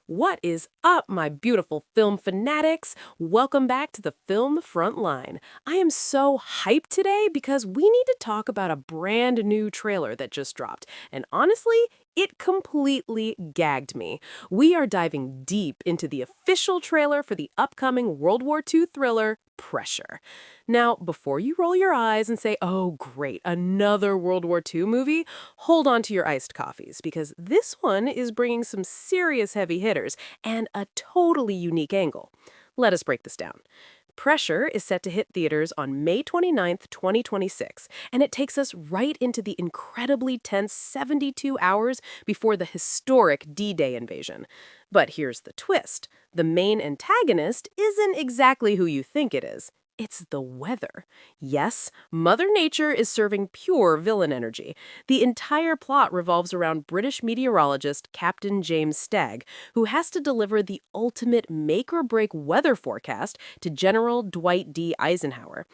What is up, my beautiful film fanatics? Welcome back to the Film Frontline. I am so hyped today because we need to talk about a brand new trailer that just dropped. And honestly, it completely gagged me. We are diving deep into the official trailer for the upcoming World War II thriller, Pressure. Now, before you roll your eyes and say, oh, great, another World War II movie, hold on to your iced coffees because this one is bringing some serious heavy hitters and a totally unique angle. Let us break this down. Pressure is set to hit theaters on May 29th, 2026, and it takes us right into the incredibly tense 72 hours before the historic D-Day invasion. But here's the twist. The main antagonist isn't exactly who you think it is. It's the weather. Yes, Mother Nature is serving pure villain energy. The entire plot revolves around British meteorologist Captain James Stagg, who has to deliver the ultimate make-or-break weather forecast to General Dwight D. Eisenhower.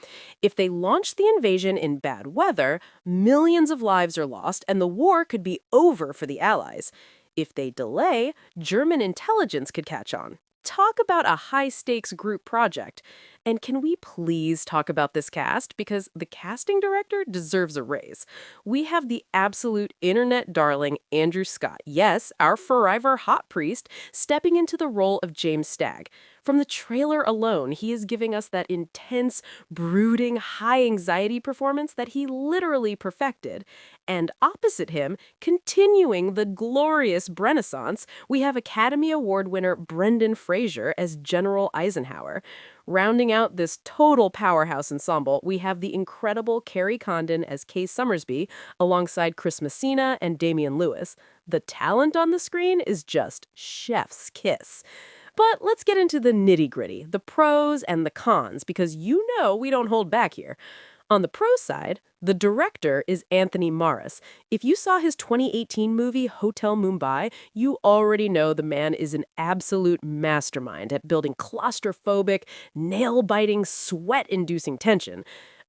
If they launch the invasion in bad weather, millions of lives are lost and the war could be over for the Allies. If they delay, German intelligence could catch on. Talk about a high-stakes group project. And can we please talk about this cast? Because the casting director deserves a raise. We have the absolute internet darling Andrew Scott, yes, our forever hot priest, stepping into the role of James Stagg. From the trailer alone, he is giving us that intense, brooding, high-anxiety performance that he literally perfected. And opposite him, continuing the glorious Renaissance, we have Academy Award winner Brendan Fraser as General Eisenhower. Rounding out this total powerhouse ensemble, we have the incredible Carrie Condon as Kay Summersby, alongside Chris Messina and Damian Lewis. The talent on the screen is just chef's kiss. But let's get into the nitty-gritty, the pros and the cons, because you know we don't hold back here. On the pro side, the director is Anthony Maras. If you saw his 2018 movie Hotel Mumbai, you already know the man is an absolute mastermind at building claustrophobic, nail-biting, sweat-inducing tension.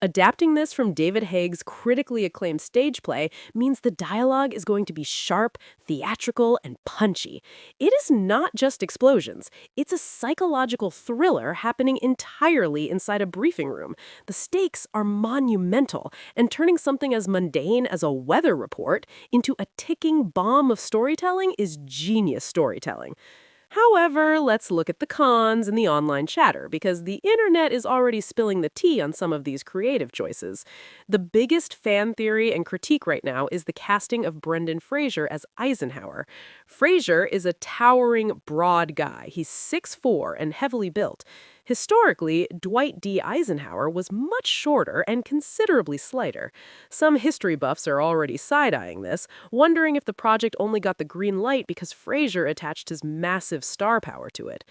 Adapting this from David Haig's critically acclaimed stage play means the dialogue is going to be sharp, theatrical, and punchy. It is not just explosions. It's a psychological thriller happening entirely inside a briefing room. The stakes are monumental, and turning something as mundane as a weather report into a ticking bomb of storytelling is genius storytelling. However, let's look at the cons and the online chatter, because the internet is already spilling the tea on some of these creative choices. The biggest fan theory and critique right now is the casting of Brendan Fraser as Eisenhower. Fraser is a towering, broad guy. He's 6'4" and heavily built. Historically, Dwight D. Eisenhower was much shorter and considerably slighter. Some history buffs are already side-eyeing this, wondering if the project only got the green light because Fraser attached his massive star power to it.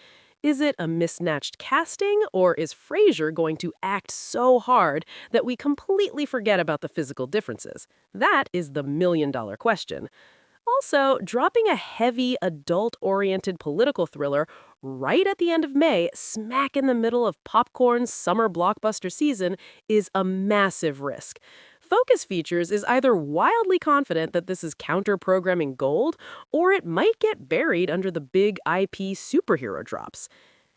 Is it a mismatched casting, or is Fraser going to act so hard that we completely forget about the physical differences? That is the million-dollar question. Also, dropping a heavy, adult-oriented political thriller right at the end of May, smack in the middle of popcorn's summer blockbuster season, is a massive risk. Focus Features is either wildly confident that this is counter-programming gold, or it might get buried under the big IP superhero drops.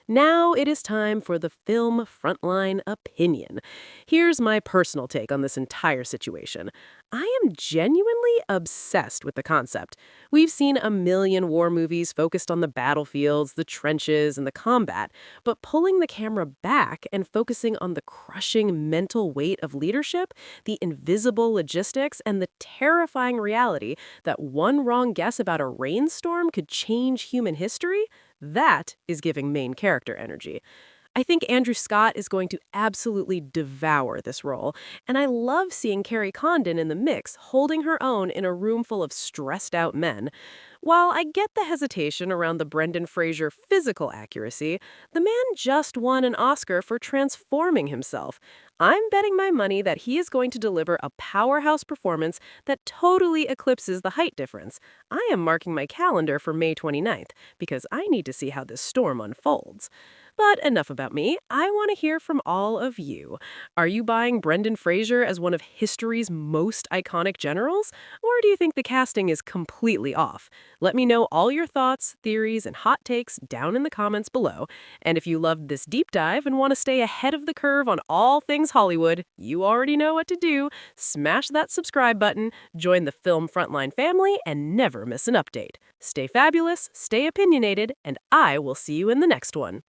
Now it is time for the Film Frontline opinion. Here's my personal take on this entire situation. I am genuinely obsessed with the concept. We've seen a million war movies focused on the battlefields, the trenches, and the combat, but pulling the camera back and focusing on the crushing mental weight of leadership, the invisible logistics, and the terrifying reality that one wrong guess about a rainstorm could change human history, that is giving main character energy. I think Andrew Scott is going to absolutely devour this role, and I love seeing Carrie Condon in the mix, holding her own in a room full of stressed-out men. While I get the hesitation around the Brendan Fraser physical accuracy, the man just won an Oscar for transforming himself. I'm betting my money that he is going to deliver a powerhouse performance that totally eclipses the height difference. I am marking my calendar for May 29th, because I need to see how this storm unfolds. But enough about me. I want to hear from all of you. Are you buying Brendan Fraser as one of history's most iconic generals? Or do you think the casting is completely off? Let me know all your thoughts, theories, and hot takes down in the comments below. And if you loved this deep dive and want to stay ahead of the curve on all things Hollywood, you already know what to do. Smash that subscribe button, join the Film Frontline family, and never miss an update. Stay fabulous, stay opinionated, and I will see you in the next one.